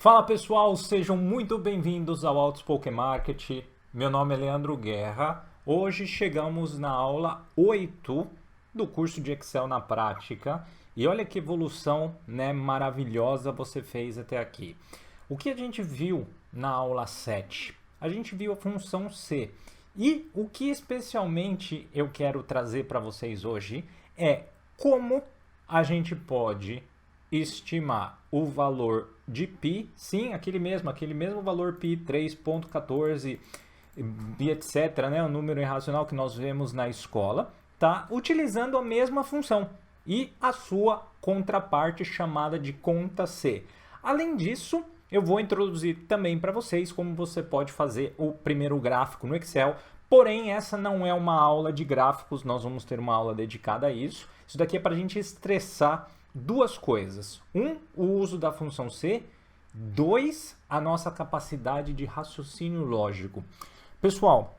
Fala pessoal, sejam muito bem-vindos ao Outspoken Market. Meu nome é Leandro Guerra. Hoje chegamos na aula 8 do curso de Excel na prática. E olha que evolução, né, maravilhosa você fez até aqui. O que a gente viu na aula 7? A gente viu a função C. E o que especialmente eu quero trazer para vocês hoje é como a gente pode estimar o valor de π, sim, aquele mesmo valor π, 3.14 e etc, né, o número irracional que nós vemos na escola, tá? Utilizando a mesma função e a sua contraparte chamada de conta C. Além disso, eu vou introduzir também para vocês como você pode fazer o primeiro gráfico no Excel. Porém, essa não é uma aula de gráficos, nós vamos ter uma aula dedicada a isso. Isso daqui é para a gente estressar duas coisas. Um, o uso da função C. Dois, a nossa capacidade de raciocínio lógico. Pessoal,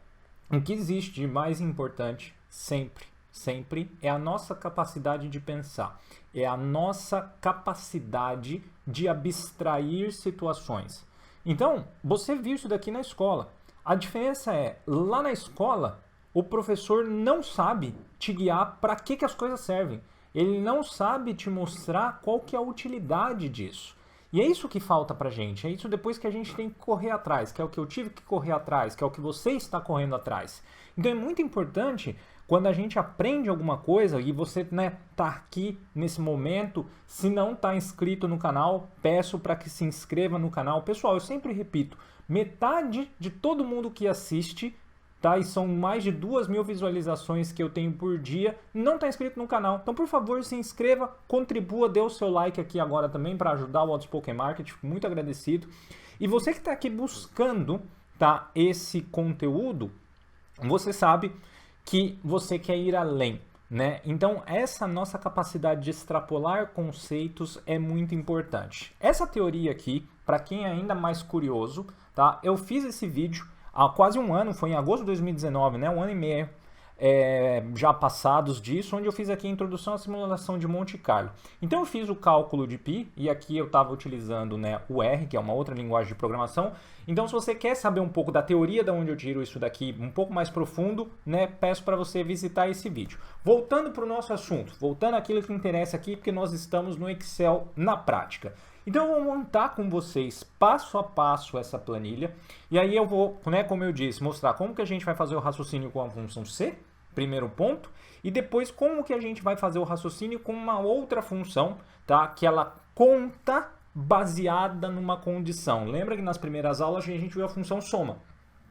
o que existe de mais importante sempre é a nossa capacidade de pensar. É a nossa capacidade de abstrair situações. Então, você viu isso daqui na escola. A diferença é, lá na escola, o professor não sabe te guiar para que as coisas servem. Ele não sabe te mostrar qual que é a utilidade disso. E é isso que falta pra gente, é isso depois que a gente tem que correr atrás, que é o que eu tive que correr atrás, que é o que você está correndo atrás. Então é muito importante quando a gente aprende alguma coisa e você, né, tá aqui nesse momento, se não está inscrito no canal, peço para que se inscreva no canal. Pessoal, eu sempre repito, metade de todo mundo que assiste, tá? E são mais de 2.000 visualizações que eu tenho por dia, não está inscrito no canal. Então, por favor, se inscreva, contribua, dê o seu like aqui agora também para ajudar o Outspoken Market, fico muito agradecido. E você que está aqui buscando, tá, esse conteúdo, você sabe que você quer ir além, né? Então, essa nossa capacidade de extrapolar conceitos é muito importante. Essa teoria aqui, para quem é ainda mais curioso, tá? Eu fiz esse vídeo há quase um ano, foi em agosto de 2019, né? Um ano e meio já passados disso, onde eu fiz aqui a introdução à simulação de Monte Carlo. Então eu fiz o cálculo de π, e aqui eu estava utilizando, né, o R, que é uma outra linguagem de programação. Então, se você quer saber um pouco da teoria de onde eu tiro isso daqui, um pouco mais profundo, né, peço para você visitar esse vídeo. Voltando para o nosso assunto, voltando àquilo que interessa aqui, porque nós estamos no Excel na prática. Então eu vou montar com vocês passo a passo essa planilha e aí eu vou, né, como eu disse, mostrar como que a gente vai fazer o raciocínio com a função C, primeiro ponto, e depois como que a gente vai fazer o raciocínio com uma outra função, tá? Que ela conta baseada numa condição. Lembra que nas primeiras aulas a gente viu a função soma.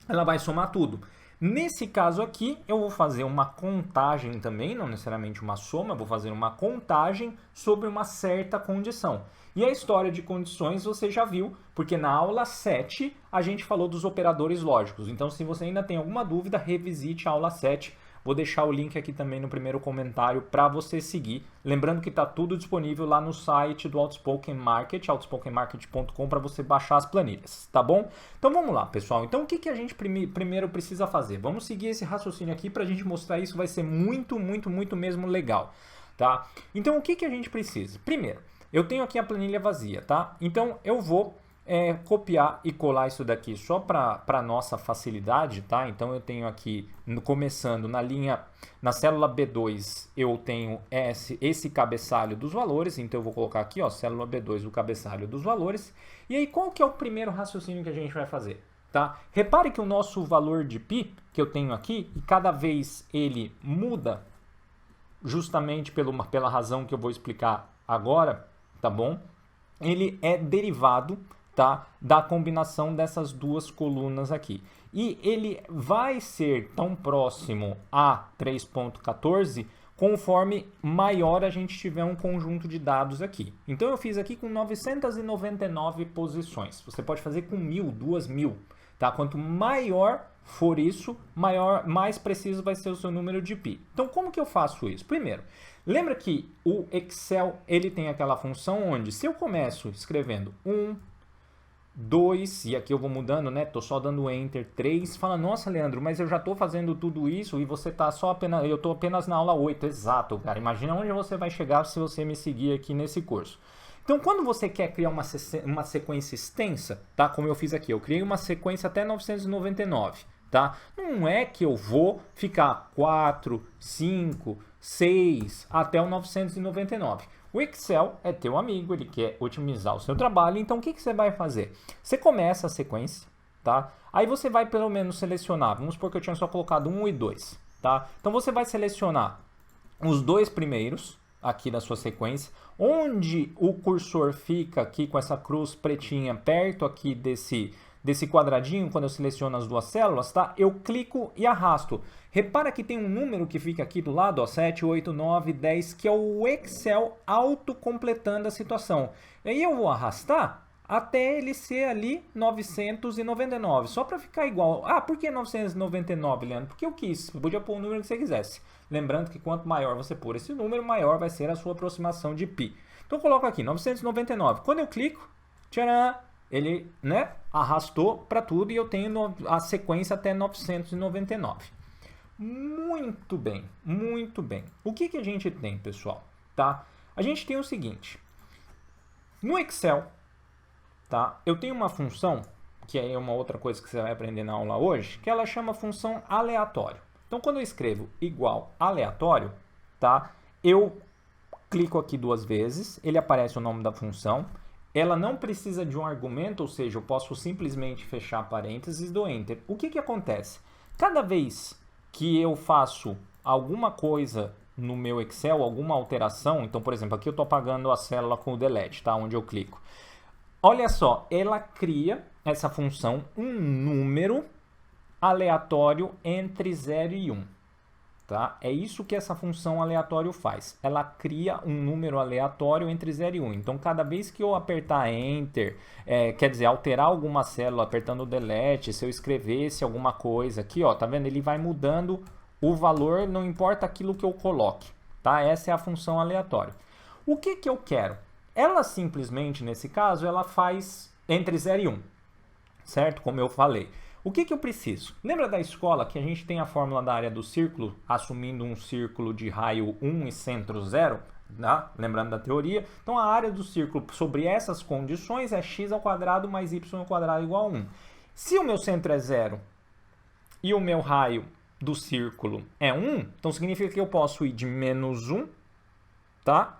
Ela vai somar tudo. Nesse caso aqui, eu vou fazer uma contagem também, não necessariamente uma soma, vou fazer uma contagem sobre uma certa condição. E a história de condições você já viu, porque na aula 7 a gente falou dos operadores lógicos. Então, se você ainda tem alguma dúvida, revisite a aula 7. Vou deixar o link aqui também no primeiro comentário para você seguir. Lembrando que está tudo disponível lá no site do Outspoken Market, outspokenmarket.com, para você baixar as planilhas, tá bom? Então vamos lá, pessoal. Então o que a gente primeiro precisa fazer? Vamos seguir esse raciocínio aqui para a gente mostrar isso, vai ser muito mesmo legal, tá? Então o que a gente precisa? Primeiro, eu tenho aqui a planilha vazia, tá? Então eu vou copiar e colar isso daqui só para nossa facilidade, tá? Então eu tenho aqui, começando na célula B2, eu tenho esse cabeçalho dos valores, então eu vou colocar aqui, ó, célula B2, o cabeçalho dos valores. E aí, qual que é o primeiro raciocínio que a gente vai fazer, tá? Repare que o nosso valor de π, que eu tenho aqui, e cada vez ele muda, justamente pela razão que eu vou explicar agora, tá bom? Ele é derivado, tá, da combinação dessas duas colunas aqui. E ele vai ser tão próximo a 3.14 conforme maior a gente tiver um conjunto de dados aqui. Então eu fiz aqui com 999 posições. Você pode fazer com 1.000, 2.000, tá? Quanto maior for isso, mais preciso vai ser o seu número de π. Então como que eu faço isso? Primeiro, lembra que o Excel ele tem aquela função onde se eu começo escrevendo 1, 2, e aqui eu vou mudando, né? Tô só dando Enter, 3. Fala, nossa, Leandro, mas eu já tô fazendo tudo isso e você tá eu tô apenas na aula 8. Exato, cara. Imagina onde você vai chegar se você me seguir aqui nesse curso. Então, quando você quer criar uma sequência extensa, tá? Como eu fiz aqui, eu criei uma sequência até 999, tá? Não é que eu vou ficar 4, 5, 6 até o 999. O Excel é teu amigo, ele quer otimizar o seu trabalho, então o que você vai fazer? Você começa a sequência, tá? Aí você vai pelo menos selecionar, vamos supor que eu tinha só colocado 1 e 2, tá? Então você vai selecionar os dois primeiros aqui da sua sequência, onde o cursor fica aqui com essa cruz pretinha perto aqui desse quadradinho, quando eu seleciono as duas células, tá? Eu clico e arrasto. Repara que tem um número que fica aqui do lado, ó, 7, 8, 9, 10, que é o Excel autocompletando a situação. E aí eu vou arrastar até ele ser ali 999, só para ficar igual. Ah, por que 999, Leandro? Porque eu quis, você podia pôr o número que você quisesse. Lembrando que quanto maior você pôr esse número, maior vai ser a sua aproximação de π. Então eu coloco aqui 999. Quando eu clico, tcharam, ele, né, arrastou para tudo e eu tenho a sequência até 999. Muito bem, muito bem. O que a gente tem, pessoal? Tá? A gente tem o seguinte. No Excel, tá? Eu tenho uma função, que é uma outra coisa que você vai aprender na aula hoje, que ela chama função aleatório. Então, quando eu escrevo igual aleatório, tá? Eu clico aqui duas vezes, ele aparece o nome da função. Ela não precisa de um argumento, ou seja, eu posso simplesmente fechar parênteses e dou Enter. O que acontece? Cada vez que eu faço alguma coisa no meu Excel, alguma alteração, então, por exemplo, aqui eu estou apagando a célula com o delete, tá? Onde eu clico. Olha só, ela cria, essa função, um número aleatório entre 0 e 1. Tá? É isso que essa função aleatório faz. Ela cria um número aleatório entre 0 e 1. Então, cada vez que eu apertar Enter, quer dizer, alterar alguma célula apertando o Delete, se eu escrevesse alguma coisa aqui, ó, tá vendo? Ele vai mudando o valor, não importa aquilo que eu coloque. Tá? Essa é a função aleatória. O que eu quero? Ela simplesmente, nesse caso, ela faz entre 0 e 1. Certo? Como eu falei. O que eu preciso? Lembra da escola que a gente tem a fórmula da área do círculo, assumindo um círculo de raio 1 e centro 0? Né? Lembrando da teoria. Então, a área do círculo sobre essas condições é x ao quadrado mais y ao quadrado igual a 1. Se o meu centro é 0 e o meu raio do círculo é 1, então significa que eu posso ir de menos 1, tá?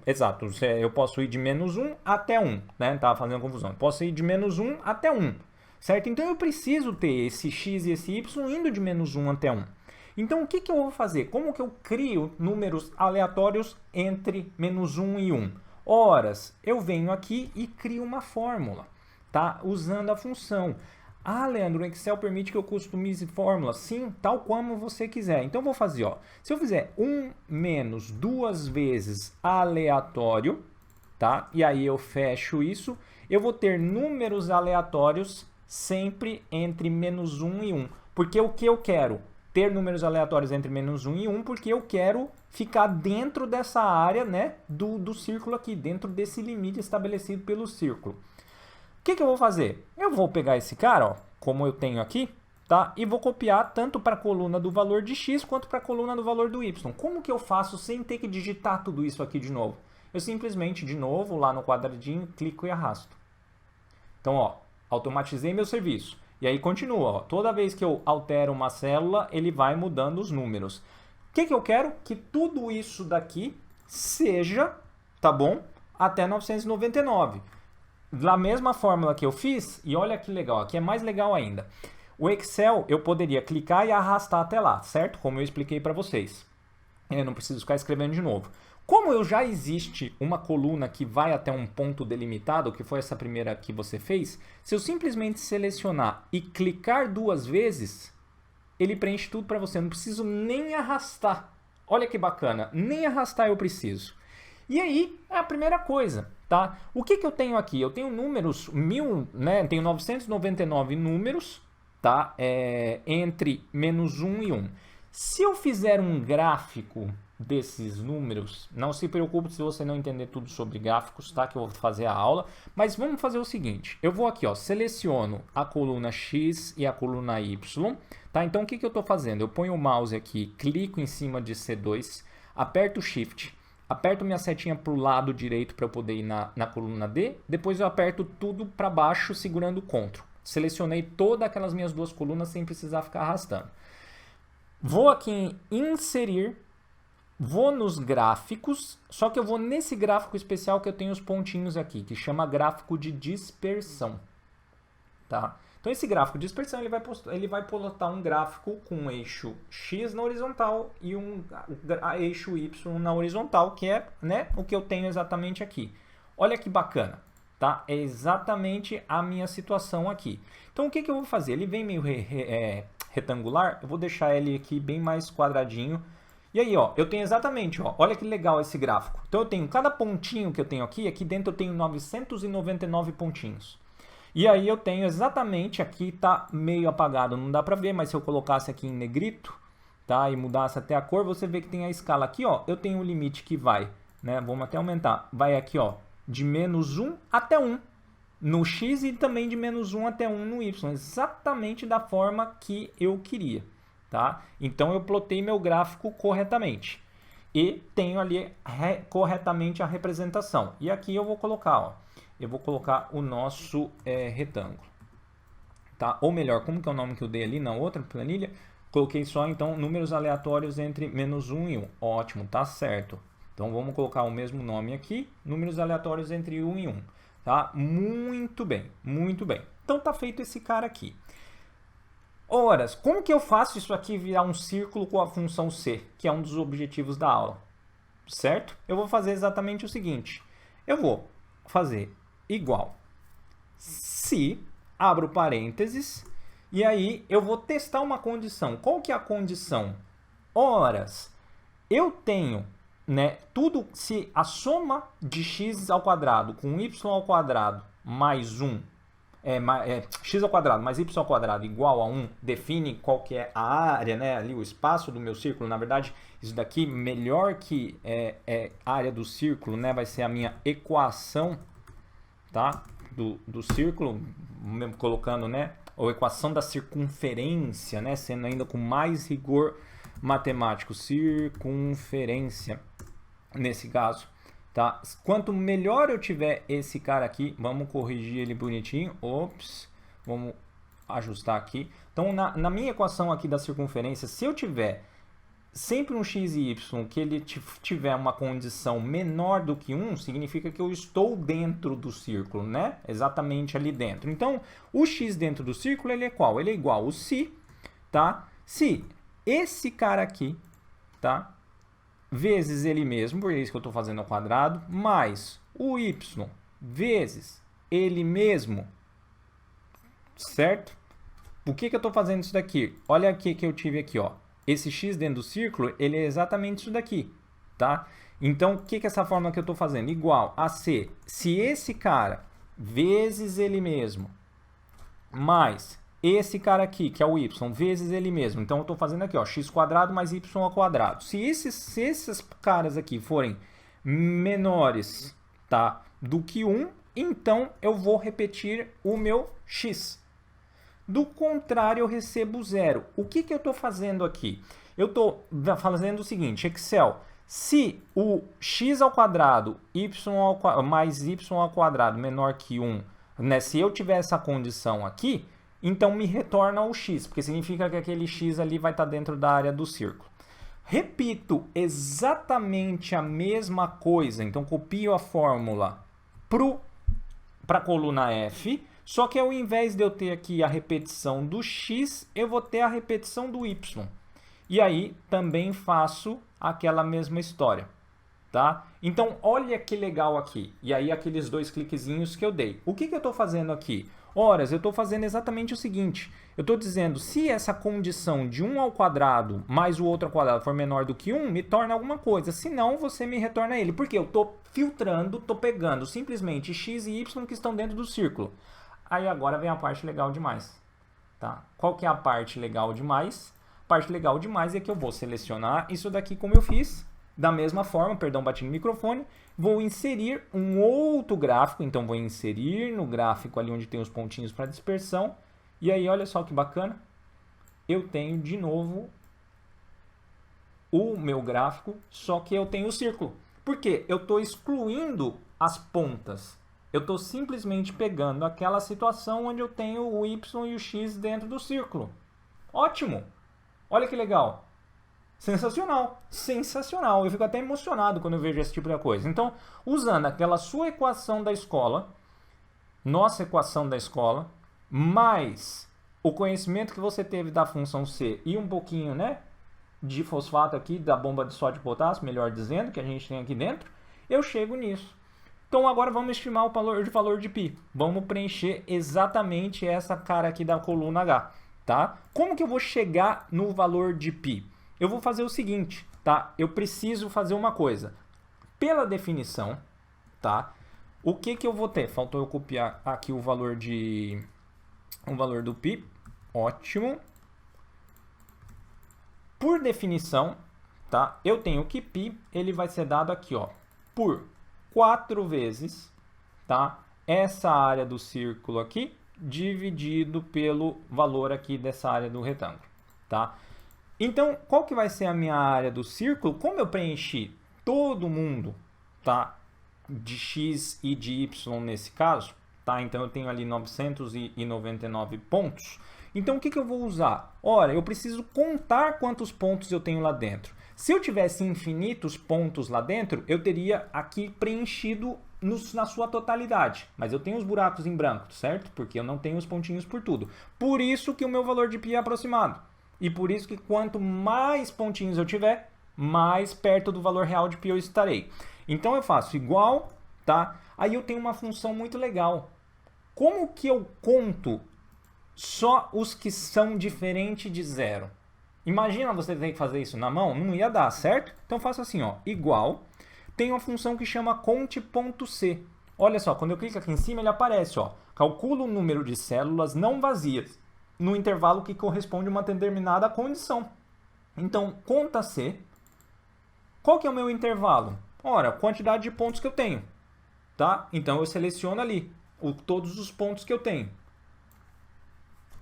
Exato, eu posso ir de menos 1 até 1, né? Tava fazendo confusão. Eu posso ir de menos 1 até 1. Certo? Então, eu preciso ter esse x e esse y indo de menos 1 até 1. Então, o que eu vou fazer? Como que eu crio números aleatórios entre menos 1 e 1? Horas, eu venho aqui e crio uma fórmula, tá? Usando a função. Ah, Leandro, o Excel permite que eu customize fórmulas? Sim, tal como você quiser. Então, eu vou fazer, ó. Se eu fizer 1 menos 2 vezes aleatório, tá? E aí eu fecho isso, eu vou ter números aleatórios sempre entre menos 1 e 1. Porque o que eu quero? Ter números aleatórios entre menos 1 e 1, porque eu quero ficar dentro dessa área, né, do círculo aqui, dentro desse limite estabelecido pelo círculo. O que eu vou fazer? Eu vou pegar esse cara, ó, como eu tenho aqui, tá? E vou copiar tanto para a coluna do valor de x, quanto para a coluna do valor do y. Como que eu faço sem ter que digitar tudo isso aqui de novo? Eu simplesmente, de novo, lá no quadradinho, clico e arrasto. Então, ó, automatizei meu serviço. E aí continua, ó. Toda vez que eu altero uma célula, ele vai mudando os números. O que eu quero? Que tudo isso daqui seja, tá bom? Até 999. Da mesma fórmula que eu fiz, e olha que legal, aqui é mais legal ainda. O Excel, eu poderia clicar e arrastar até lá, certo? Como eu expliquei para vocês. Eu não preciso ficar escrevendo de novo. Como eu já existe uma coluna que vai até um ponto delimitado, que foi essa primeira que você fez, se eu simplesmente selecionar e clicar duas vezes, ele preenche tudo para você. Eu não preciso nem arrastar. Olha que bacana, nem arrastar eu preciso. E aí, é a primeira coisa, tá? O que eu tenho aqui? Eu tenho números, né? Tenho 999 números, tá? Entre menos 1 e 1. Se eu fizer um gráfico desses números, não se preocupe se você não entender tudo sobre gráficos, tá? Que eu vou fazer a aula, mas vamos fazer o seguinte, eu vou aqui, ó, seleciono a coluna X e a coluna Y, tá? Então, o que eu estou fazendo? Eu ponho o mouse aqui, clico em cima de C2, aperto o Shift, aperto minha setinha para o lado direito para eu poder ir na coluna D, depois eu aperto tudo para baixo segurando o Ctrl. Selecionei todas aquelas minhas duas colunas sem precisar ficar arrastando. Vou aqui em inserir, vou nos gráficos, só que eu vou nesse gráfico especial que eu tenho os pontinhos aqui, que chama gráfico de dispersão. Tá? Então esse gráfico de dispersão ele vai plotar um gráfico com um eixo X na horizontal e um eixo Y na horizontal, que é, né, o que eu tenho exatamente aqui. Olha que bacana, tá? É exatamente a minha situação aqui. Então o que eu vou fazer? Ele vem meio retangular, eu vou deixar ele aqui bem mais quadradinho. E aí, ó, eu tenho exatamente, ó, olha que legal esse gráfico. Então eu tenho cada pontinho que eu tenho aqui dentro eu tenho 999 pontinhos. E aí eu tenho exatamente, aqui tá meio apagado, não dá para ver, mas se eu colocasse aqui em negrito, tá, e mudasse até a cor, você vê que tem a escala aqui, ó, eu tenho um limite que vai, né, vamos até aumentar, vai aqui, ó, de -1 até 1 no X e também de -1 até 1 no Y, exatamente da forma que eu queria, tá? Então eu plotei meu gráfico corretamente e tenho ali corretamente a representação. E aqui eu vou colocar, ó, eu vou colocar o nosso retângulo, tá? Ou melhor, como que é o nome que eu dei ali na outra planilha? Coloquei só, então, números aleatórios entre -1 e 1. Ótimo, tá certo. Então, vamos colocar o mesmo nome aqui, números aleatórios entre 1 e 1, tá? Muito bem, muito bem. Então, tá feito esse cara aqui. Horas, como que eu faço isso aqui virar um círculo com a função C, que é um dos objetivos da aula, certo? Eu vou fazer exatamente o seguinte, eu vou fazer igual se, abro parênteses, e aí eu vou testar uma condição. Qual que é a condição? Horas, eu tenho, né, tudo, se a soma de x ao quadrado com y ao quadrado mais 1, x ao quadrado mais y ao quadrado igual a 1, define qual que é a área, né, ali o espaço do meu círculo. Na verdade, isso daqui, melhor que a área do círculo, né, vai ser a minha equação, tá, do círculo, mesmo colocando, né, ou equação da circunferência, né, sendo ainda com mais rigor matemático, circunferência, nesse caso. Tá? Quanto melhor eu tiver esse cara aqui, vamos corrigir ele bonitinho. Ops, vamos ajustar aqui. Então, na minha equação aqui da circunferência, se eu tiver sempre um x e y que ele tiver uma condição menor do que 1, significa que eu estou dentro do círculo, né? Exatamente ali dentro. Então, o x dentro do círculo, ele é qual? Ele é igual ao se, tá? Se esse cara aqui, tá? Vezes ele mesmo, por isso que eu estou fazendo ao quadrado, mais o y vezes ele mesmo, certo? Por que eu estou fazendo isso daqui? Olha aqui que eu tive aqui, ó. Esse x dentro do círculo, ele é exatamente isso daqui, tá? Então, o que é essa forma que eu estou fazendo? Igual a C, se esse cara vezes ele mesmo, mais esse cara aqui, que é o y, vezes ele mesmo. Então, eu estou fazendo aqui, ó, x quadrado mais y ao quadrado. Se esses caras aqui forem menores, tá, do que 1, então eu vou repetir o meu x. Do contrário, eu recebo 0. O que eu estou fazendo aqui? Eu estou fazendo o seguinte, Excel, se o x ao quadrado mais y ao quadrado menor que 1, né, se eu tiver essa condição aqui, então me retorna o x, porque significa que aquele x ali vai estar dentro da área do círculo. Repito exatamente a mesma coisa, então copio a fórmula para a coluna F, só que ao invés de eu ter aqui a repetição do x, eu vou ter a repetição do y. E aí também faço aquela mesma história, tá? Então olha que legal aqui, e aí aqueles dois cliquezinhos que eu dei. O que eu estou fazendo aqui? Horas, eu estou fazendo exatamente o seguinte, eu estou dizendo, se essa condição de 1 ao quadrado mais o outro ao quadrado for menor do que 1, me torna alguma coisa, senão você me retorna ele, porque eu estou filtrando, estou pegando simplesmente x e y que estão dentro do círculo. Aí agora vem a parte legal demais, tá? Qual que é a parte legal demais? A parte legal demais é que eu vou selecionar isso daqui como eu fiz, da mesma forma, perdão, bati no microfone, vou inserir um outro gráfico, então vou inserir no gráfico ali onde tem os pontinhos para dispersão, e aí olha só que bacana, eu tenho de novo o meu gráfico, só que eu tenho o círculo. Porque eu estou excluindo as pontas. Eu estou simplesmente pegando aquela situação onde eu tenho o y e o x dentro do círculo. Ótimo! Olha que legal! Sensacional! Sensacional! Eu fico até emocionado quando eu vejo esse tipo de coisa. Então, usando aquela sua equação da escola, nossa equação da escola, mais o conhecimento que você teve da função C e um pouquinho, né, de fosfato aqui, da bomba de sódio e potássio, melhor dizendo, que a gente tem aqui dentro, eu chego nisso. Então agora vamos estimar o valor de π. Vamos preencher exatamente essa cara aqui da coluna H, tá? Como que eu vou chegar no valor de π? Eu vou fazer o seguinte, tá? Eu preciso fazer uma coisa. Pela definição, tá? O que que eu vou ter? Faltou eu copiar aqui o valor do π. Ótimo. Por definição, tá? Eu tenho que π, ele vai ser dado aqui, ó, por 4 vezes, tá? Essa área do círculo aqui, dividido pelo valor aqui dessa área do retângulo, tá? Então, qual que vai ser a minha área do círculo? Como eu preenchi todo mundo, tá? De x e de y nesse caso, tá? Então, eu tenho ali 999 pontos. Então, o que que eu vou usar? Ora, eu preciso contar quantos pontos eu tenho lá dentro. Se eu tivesse infinitos pontos lá dentro, eu teria aqui preenchido na sua totalidade. Mas eu tenho os buracos em branco, certo? Porque eu não tenho os pontinhos por tudo. Por isso que o meu valor de π é aproximado. E por isso que quanto mais pontinhos eu tiver, mais perto do valor real de π eu estarei. Então eu faço igual, tá? Aí eu tenho uma função muito legal. Como que eu conto só os que são diferentes de zero? Imagina você ter que fazer isso na mão, não ia dar, certo? Então faço assim, ó, igual, tem uma função que chama conte.c. Olha só, quando eu clico aqui em cima, ele aparece, ó, calcula o número de células não vazias no intervalo que corresponde a uma determinada condição. Então, conta C. Qual que é o meu intervalo? Ora, a quantidade de pontos que eu tenho, tá? Então eu seleciono ali todos os pontos que eu tenho.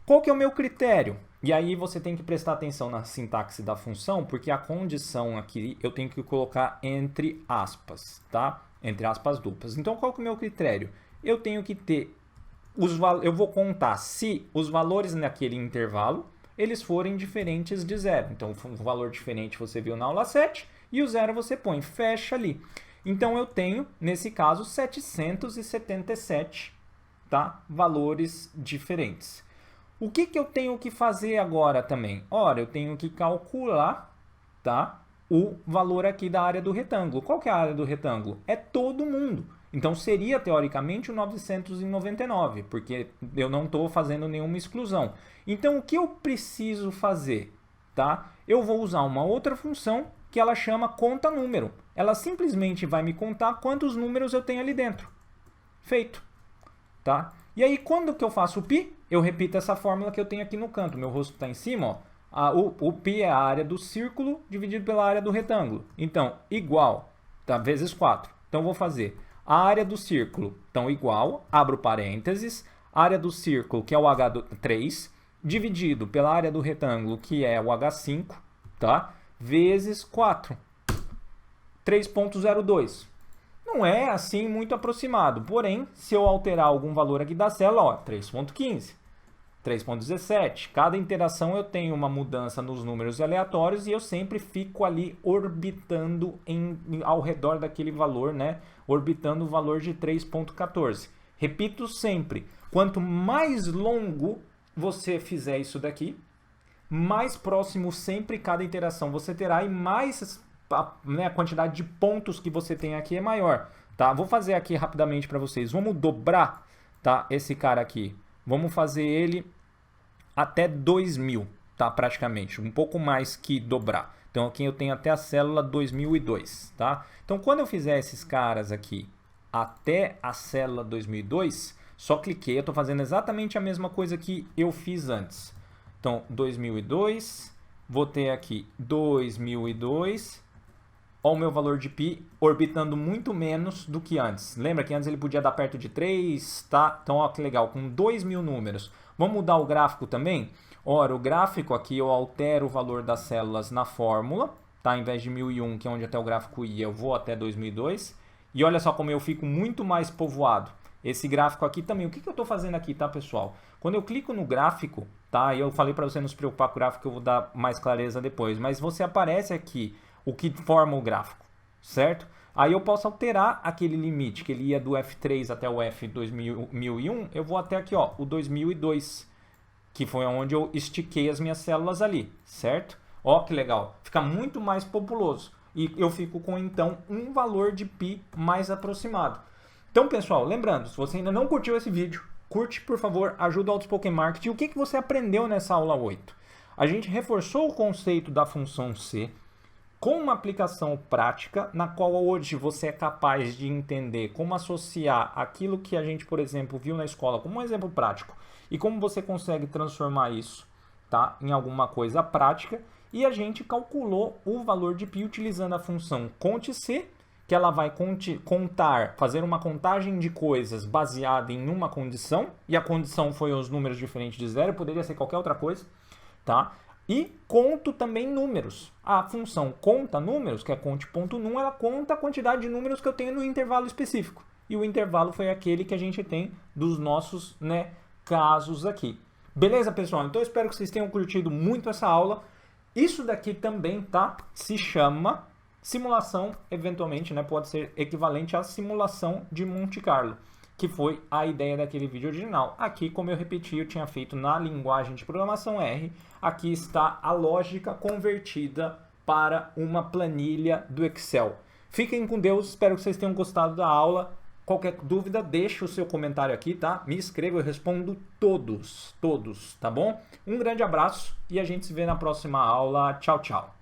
Qual que é o meu critério? E aí você tem que prestar atenção na sintaxe da função, porque a condição aqui eu tenho que colocar entre aspas, tá? Entre aspas duplas. Então, qual que é o meu critério? Eu tenho que ter eu vou contar se os valores naquele intervalo eles forem diferentes de zero. Então, um valor diferente você viu na aula 7 e o zero você põe, fecha ali. Então, eu tenho, nesse caso, 777, tá? Valores diferentes. O que que eu tenho que fazer agora também? Ora, eu tenho que calcular, tá, o valor aqui da área do retângulo. Qual que é a área do retângulo? É todo mundo. Então, seria, teoricamente, o 999, porque eu não estou fazendo nenhuma exclusão. Então, o que eu preciso fazer? Tá? Eu vou usar uma outra função que ela chama conta número. Ela simplesmente vai me contar quantos números eu tenho ali dentro. Feito. Tá? E aí, quando que eu faço o π, eu repito essa fórmula que eu tenho aqui no canto. Meu rosto está em cima, ó. O π é a área do círculo dividido pela área do retângulo. Então, igual, tá? Vezes 4. Então, eu vou fazer a área do círculo, então, igual, abro parênteses, área do círculo, que é o H3, dividido pela área do retângulo, que é o H5, tá? Vezes 4. 3,02. Não é assim muito aproximado, porém, se eu alterar algum valor aqui da célula, ó, 3,15, 3,17. Cada interação eu tenho uma mudança nos números aleatórios e eu sempre fico ali orbitando ao redor daquele valor, né? Orbitando o valor de 3,14. Repito sempre, quanto mais longo você fizer isso daqui, mais próximo sempre cada interação você terá e mais a quantidade de pontos que você tem aqui é maior, tá? Vou fazer aqui rapidamente para vocês. Vamos dobrar, tá? Esse cara aqui. Vamos fazer ele até 2000, tá? Praticamente, um pouco mais que dobrar. Então aqui eu tenho até a célula 2002, tá? Então quando eu fizer esses caras aqui até a célula 2002, só cliquei, eu estou fazendo exatamente a mesma coisa que eu fiz antes. Então 2002, vou ter aqui 2002. Olha o meu valor de π orbitando muito menos do que antes. Lembra que antes ele podia dar perto de 3, tá? Então, ó, que legal, com 2.000 números. Vamos mudar o gráfico também? Ora, o gráfico aqui eu altero o valor das células na fórmula, tá? Em vez de 1001, que é onde até o gráfico ia, eu vou até 2002. E olha só como eu fico muito mais povoado. Esse gráfico aqui também. O que eu estou fazendo aqui, tá, pessoal? Quando eu clico no gráfico, tá? E eu falei para você não se preocupar com o gráfico, eu vou dar mais clareza depois. Mas você aparece aqui o que forma o gráfico, certo? Aí eu posso alterar aquele limite, que ele ia do F3 até o F2001. Eu vou até aqui, ó, o 2002, que foi onde eu estiquei as minhas células ali, certo? Ó, que legal. Fica muito mais populoso. E eu fico com, então, um valor de π mais aproximado. Então, pessoal, lembrando, se você ainda não curtiu esse vídeo, curte, por favor, ajuda o Outspoken Marketing. O que você aprendeu nessa aula 8? A gente reforçou o conceito da função C com uma aplicação prática, na qual hoje você é capaz de entender como associar aquilo que a gente, por exemplo, viu na escola como um exemplo prático e como você consegue transformar isso, tá, em alguma coisa prática. E a gente calculou o valor de π utilizando a função conte-C, que ela vai contar, fazer uma contagem de coisas baseada em uma condição, e a condição foi os números diferentes de zero, poderia ser qualquer outra coisa, tá? E conto também números. A função conta números, que é conte.num, ela conta a quantidade de números que eu tenho no intervalo específico. E o intervalo foi aquele que a gente tem dos nossos, né, casos aqui. Beleza, pessoal? Então eu espero que vocês tenham curtido muito essa aula. Isso daqui também, tá? Se chama simulação, eventualmente, né? Pode ser equivalente à simulação de Monte Carlo, que foi a ideia daquele vídeo original. Aqui, como eu repeti, eu tinha feito na linguagem de programação R. Aqui está a lógica convertida para uma planilha do Excel. Fiquem com Deus, espero que vocês tenham gostado da aula. Qualquer dúvida, deixa o seu comentário aqui, tá? Me escreva, eu respondo todos, tá bom? Um grande abraço e a gente se vê na próxima aula. Tchau, tchau.